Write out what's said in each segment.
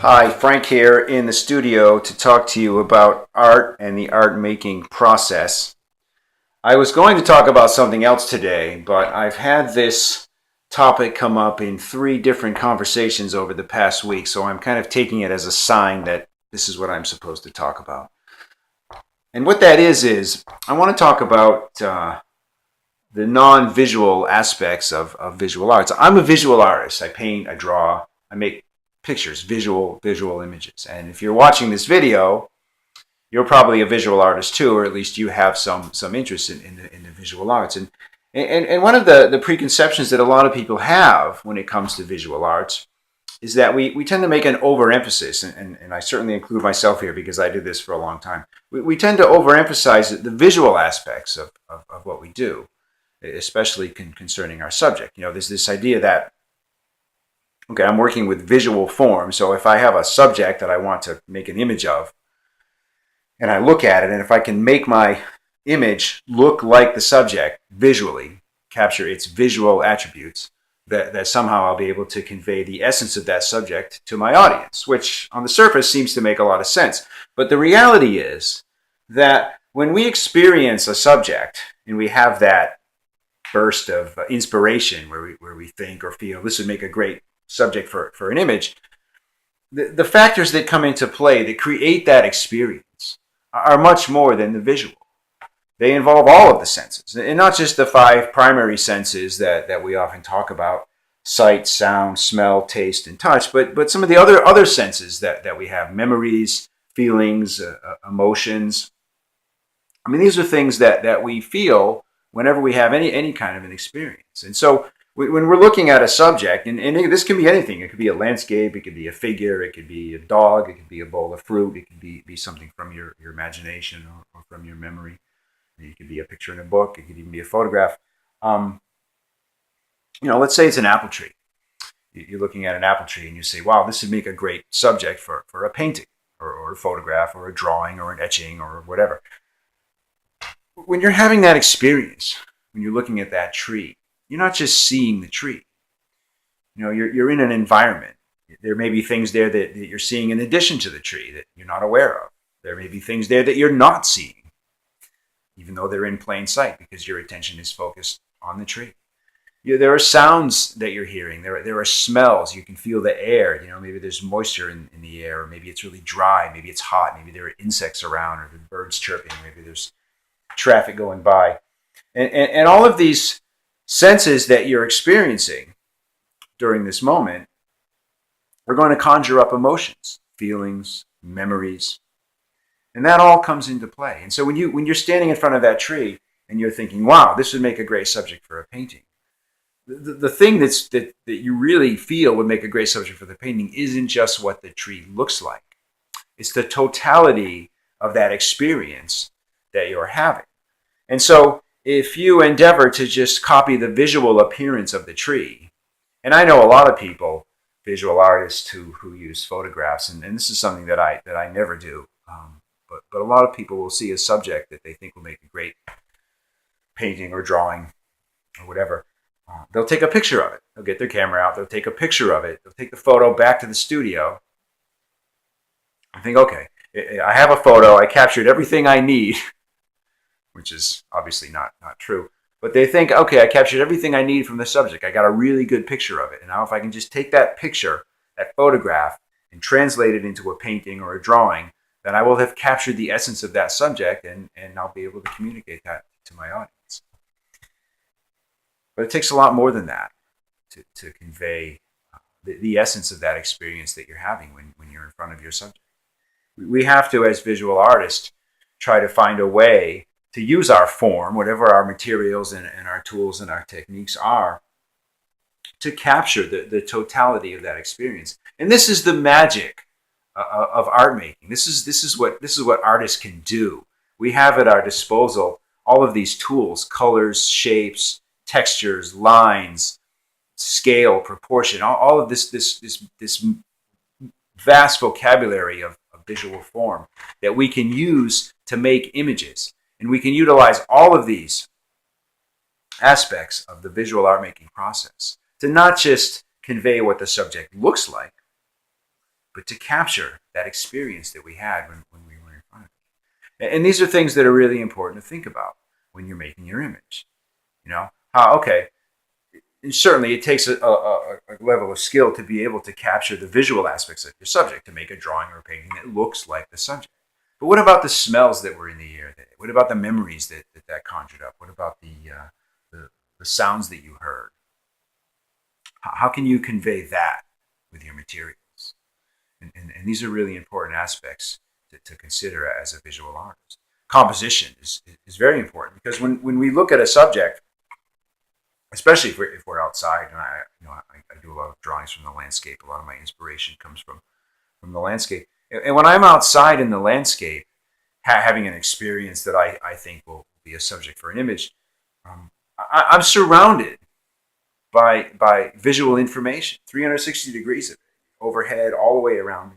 Hi, Frank here in the studio to talk to you about art and the art making process. I was going to talk about something else today, but I've had this topic come up in three different conversations over the past week, so I'm kind of taking it as a sign that this is what I'm supposed to talk about. And what that is I want to talk about the non visual aspects of visual arts. I'm a visual artist. I paint, I draw, I make pictures, visual images. And if you're watching this video, you're probably a visual artist too, or at least you have some interest in the visual arts. And one of the preconceptions that a lot of people have when it comes to visual arts is that we tend to make an overemphasis, and I certainly include myself here because I did this for a long time. We tend to overemphasize the visual aspects of what we do, especially concerning our subject. You know, there's this idea that, okay, I'm working with visual form, so if I have a subject that I want to make an image of, and I look at it, and if I can make my image look like the subject visually, capture its visual attributes, that somehow I'll be able to convey the essence of that subject to my audience, which on the surface seems to make a lot of sense. But the reality is that when we experience a subject and we have that burst of inspiration where we think or feel this would make a great subject for an image, the factors that come into play that create that experience are much more than the visual. They involve all of the senses, and not just the five primary senses that we often talk about: sight, sound, smell, taste, and touch, but some of the other senses that we have: memories, feelings, emotions. I mean, these are things that we feel whenever we have any kind of an experience. And so when we're looking at a subject, and this can be anything. It could be a landscape, it could be a figure, it could be a dog, it could be a bowl of fruit, it could be something from your imagination or from your memory. It could be a picture in a book. It could even be a photograph. Um, let's say it's an apple tree. You're looking at an apple tree and you say, wow, this would make a great subject for a painting or a photograph or a drawing or an etching or whatever. When you're having that experience, when you're looking at that tree, you're not just seeing the tree. You know, you're in an environment. There may be things there that you're seeing in addition to the tree that you're not aware of. There may be things there that you're not seeing, even though they're in plain sight because your attention is focused on the tree. There are sounds that you're hearing. There are smells. You can feel the air. You know, maybe there's moisture in the air, or maybe it's really dry. Maybe it's hot. Maybe there are insects around, or the birds chirping. Maybe there's traffic going by. And all of these senses that you're experiencing during this moment are going to conjure up emotions, feelings, memories, and that all comes into play. And so when you're standing in front of that tree and you're thinking, wow, this would make a great subject for a painting, the thing that you really feel would make a great subject for the painting isn't just what the tree looks like. It's the totality of that experience that you're having. And so if you endeavor to just copy the visual appearance of the tree, and I know a lot of people, visual artists who use photographs, and this is something that I never do. But a lot of people will see a subject that they think will make a great painting or drawing or whatever. They'll take a picture of it. They'll get their camera out. They'll take a picture of it. They'll take the photo back to the studio. I think, okay, I have a photo. I captured everything I need, which is obviously not true. But they think, okay, I captured everything I need from the subject. I got a really good picture of it. And now if I can just take that picture, that photograph, and translate it into a painting or a drawing, then I will have captured the essence of that subject and I'll be able to communicate that to my audience. But it takes a lot more than that to convey the essence of that experience that you're having when you're in front of your subject. We have to, as visual artists, try to find a way to use our form, whatever our materials and our tools and our techniques are, to capture the totality of that experience. And this is the magic of art making. This is what artists can do. We have at our disposal all of these tools: colors, shapes, textures, lines, scale, proportion, all of this vast vocabulary of visual form that we can use to make images. And we can utilize all of these aspects of the visual art making process to not just convey what the subject looks like, but to capture that experience that we had when we were in front of it. And these are things that are really important to think about when you're making your image. Okay, and certainly it takes a level of skill to be able to capture the visual aspects of your subject, to make a drawing or a painting that looks like the subject. But what about the smells that were in the air? What about the memories that conjured up? What about the sounds that you heard? How can you convey that with your materials? And these are really important aspects to consider as a visual artist. Composition is very important, because when we look at a subject, especially if we're outside, and I do a lot of drawings from the landscape. A lot of my inspiration comes from the landscape. And when I'm outside in the landscape, having an experience that I think will be a subject for an image, I'm surrounded by visual information, 360 degrees of it, overhead, all the way around me,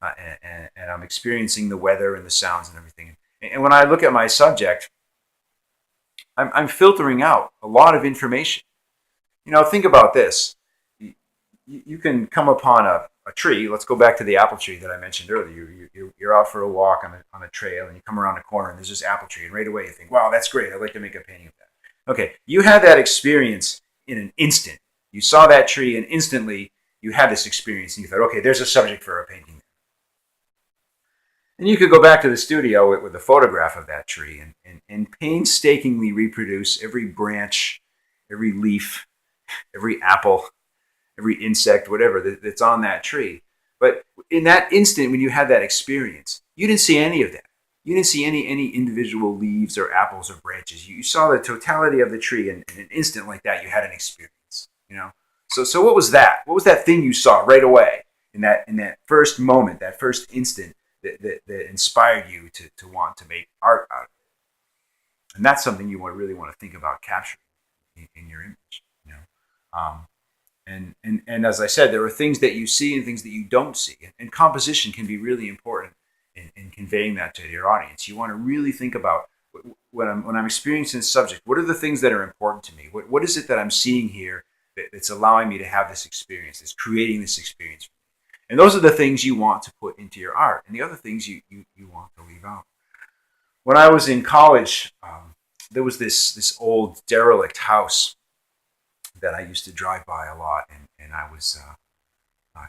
and I'm experiencing the weather and the sounds and everything. And when I look at my subject, I'm filtering out a lot of information. Think about this. You can come upon a tree. Let's go back to the apple tree that I mentioned earlier. You're out for a walk on a trail, and you come around a corner, and there's this apple tree, and right away you think, wow, that's great. I'd like to make a painting of that. Okay, you had that experience in an instant. You saw that tree, and instantly you had this experience, and you thought, okay, there's a subject for a painting. And you could go back to the studio with a photograph of that tree and painstakingly reproduce every branch, every leaf, every apple, every insect, whatever that's on that tree. But in that instant, when you had that experience, you didn't see any of that. You didn't see any individual leaves or apples or branches. You saw the totality of the tree, and in an instant like that, you had an experience. So what was that? What was that thing you saw right away in that first moment, that first instant that inspired you to want to make art out of it? And that's something you really want to think about capturing in your image. And as I said, there are things that you see and things that you don't see, and composition can be really important in conveying that to your audience. You want to really think about when I'm experiencing this subject. What are the things that are important to me? What is it that I'm seeing here that's allowing me to have this experience, that's creating this experience? And those are the things you want to put into your art, and the other things you want to leave out. When I was in college, there was this old derelict house that I used to drive by a lot, and I was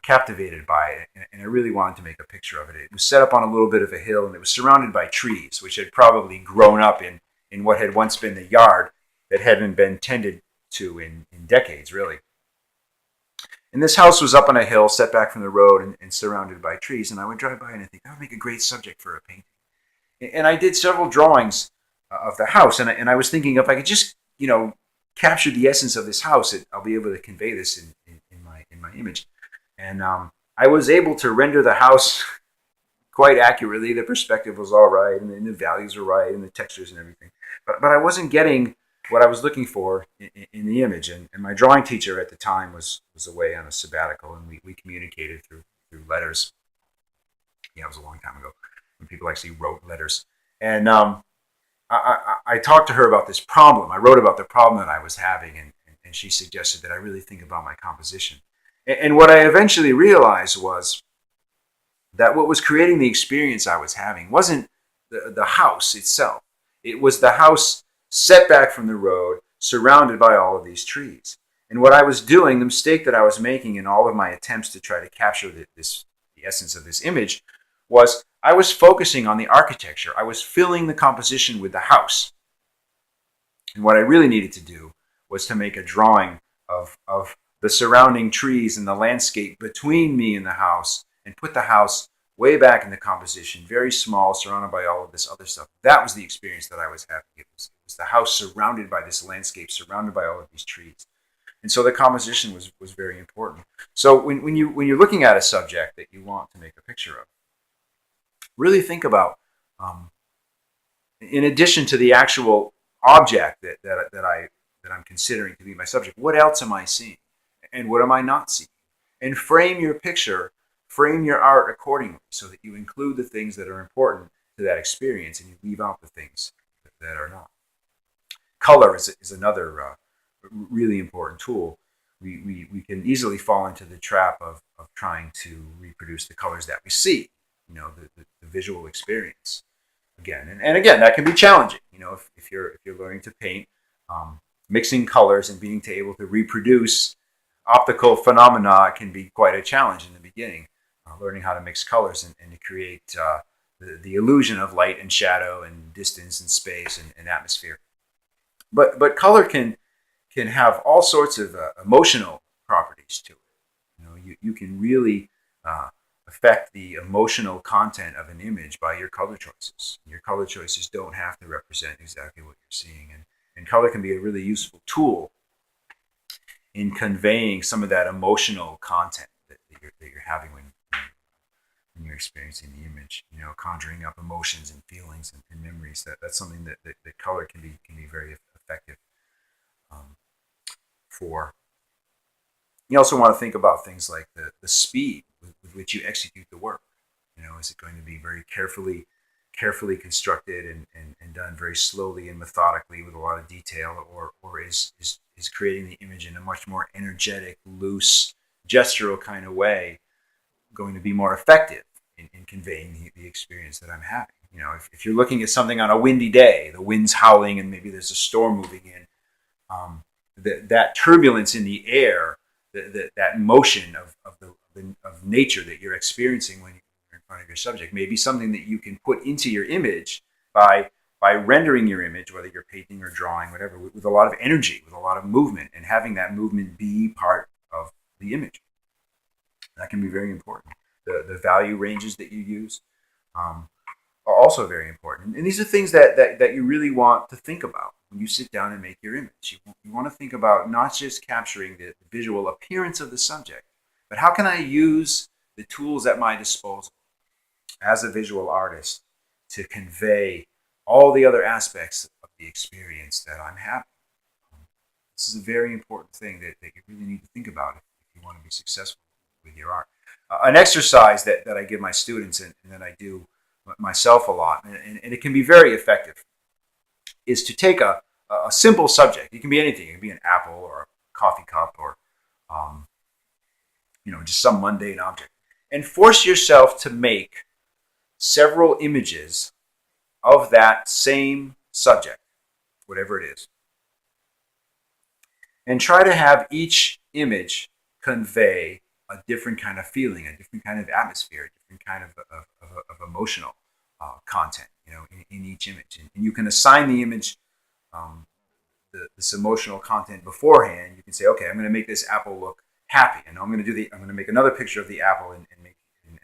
captivated by it, and I really wanted to make a picture of it. It was set up on a little bit of a hill, and it was surrounded by trees, which had probably grown up in what had once been the yard that hadn't been tended to in decades, really. And this house was up on a hill, set back from the road, and surrounded by trees, and I would drive by and I think, that would make a great subject for a painting. And I did several drawings of the house, and I was thinking, if I could just, capture the essence of this house, I'll be able to convey this in my image. And I was able to render the house quite accurately. The perspective was all right, and the values were right, and the textures and everything. But I wasn't getting what I was looking for in the image. And my drawing teacher at the time was away on a sabbatical, and we communicated through letters. Yeah, it was a long time ago when people actually wrote letters. And I talked to her about this problem. I wrote about the problem that I was having, and she suggested that I really think about my composition. And what I eventually realized was that what was creating the experience I was having wasn't the house itself. It was the house set back from the road, surrounded by all of these trees. And what I was doing, the mistake that I was making in all of my attempts to try to capture the essence of this image, was I was focusing on the architecture. I was filling the composition with the house. And what I really needed to do was to make a drawing of the surrounding trees and the landscape between me and the house, and put the house way back in the composition, very small, surrounded by all of this other stuff. That was the experience that I was having. It was the house surrounded by this landscape, surrounded by all of these trees. And so the composition was very important. So when you're looking at a subject that you want to make a picture of, really think about, in addition to the actual object that I'm considering to be my subject, what else am I seeing, and what am I not seeing? And frame your picture, frame your art accordingly, so that you include the things that are important to that experience, and you leave out the things that are not. Color is another really important tool. we can easily fall into the trap of trying to reproduce the colors that we see, the visual experience again. And again, that can be challenging, if you're learning to paint, mixing colors and being able to reproduce optical phenomena can be quite a challenge in the beginning, learning how to mix colors and to create the illusion of light and shadow and distance and space and atmosphere. But color can have all sorts of emotional properties to it. You can really affect the emotional content of an image by your color choices. Your color choices don't have to represent exactly what you're seeing, and color can be a really useful tool in conveying some of that emotional content that you're having when you're experiencing the image. Conjuring up emotions and feelings and memories. That's something that color can be very effective for. You also want to think about things like the speed with which you execute the work. Is it going to be very carefully constructed and done very slowly and methodically with a lot of detail, or is creating the image in a much more energetic, loose, gestural kind of way going to be more effective in conveying the experience that I'm having? If you're looking at something on a windy day, the wind's howling and maybe there's a storm moving in, that turbulence in the air, that motion of nature that you're experiencing when you're in front of your subject may be something that you can put into your image by rendering your image, whether you're painting or drawing, whatever, with a lot of energy, with a lot of movement, and having that movement be part of the image. That can be very important. The value ranges that you use are also very important. And these are things that you really want to think about when you sit down and make your image. You want to think about not just capturing the visual appearance of the subject, but how can I use the tools at my disposal as a visual artist to convey all the other aspects of the experience that I'm having. This is a very important thing that you really need to think about if you want to be successful with your art. An exercise that I give my students and that I do myself a lot, and it can be very effective, is to take a simple subject. It can be anything. It can be an apple or a coffee cup or just some mundane object, and force yourself to make several images of that same subject, whatever it is, and try to have each image convey a different kind of feeling, a different kind of atmosphere, a different kind of emotional content, in each image. And you can assign the image this emotional content beforehand. You can say, okay, I'm going to make this apple look happy, and I'm going to make another picture of the apple and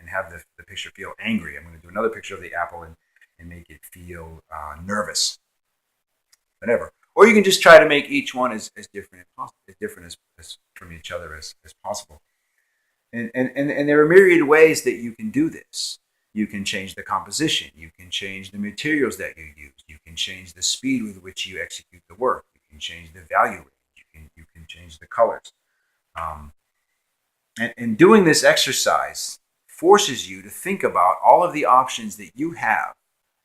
have the picture feel angry. I'm going to do another picture of the apple and make it feel nervous, whatever. Or you can just try to make each one as different as from each other as possible. And there are myriad ways that you can do this. You can change the composition. You can change the materials that you use. You can change the speed with which you execute the work. You can change the value range. You can change the colors. And doing this exercise forces you to think about all of the options that you have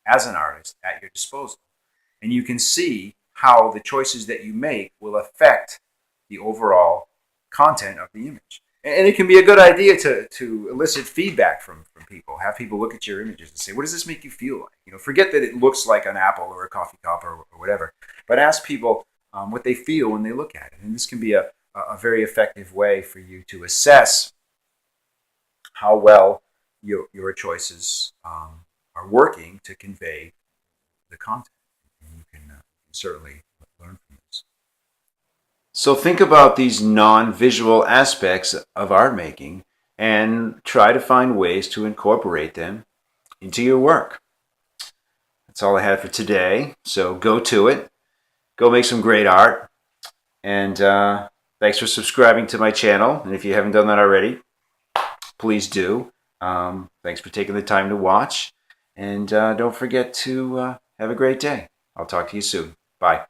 as an artist at your disposal. And you can see how the choices that you make will affect the overall content of the image. And it can be a good idea to elicit feedback from people. Have people look at your images and say, what does this make you feel like? Forget that it looks like an apple or a coffee cup or whatever, but ask people what they feel when they look at it. And this can be a very effective way for you to assess how well your choices are working to convey the content. And you can certainly learn from this. So think about these non-visual aspects of art making and try to find ways to incorporate them into your work. That's all I had for today. So go to it. Go make some great art. And thanks for subscribing to my channel. And if you haven't done that already, please do. Thanks for taking the time to watch. And don't forget to have a great day. I'll talk to you soon. Bye.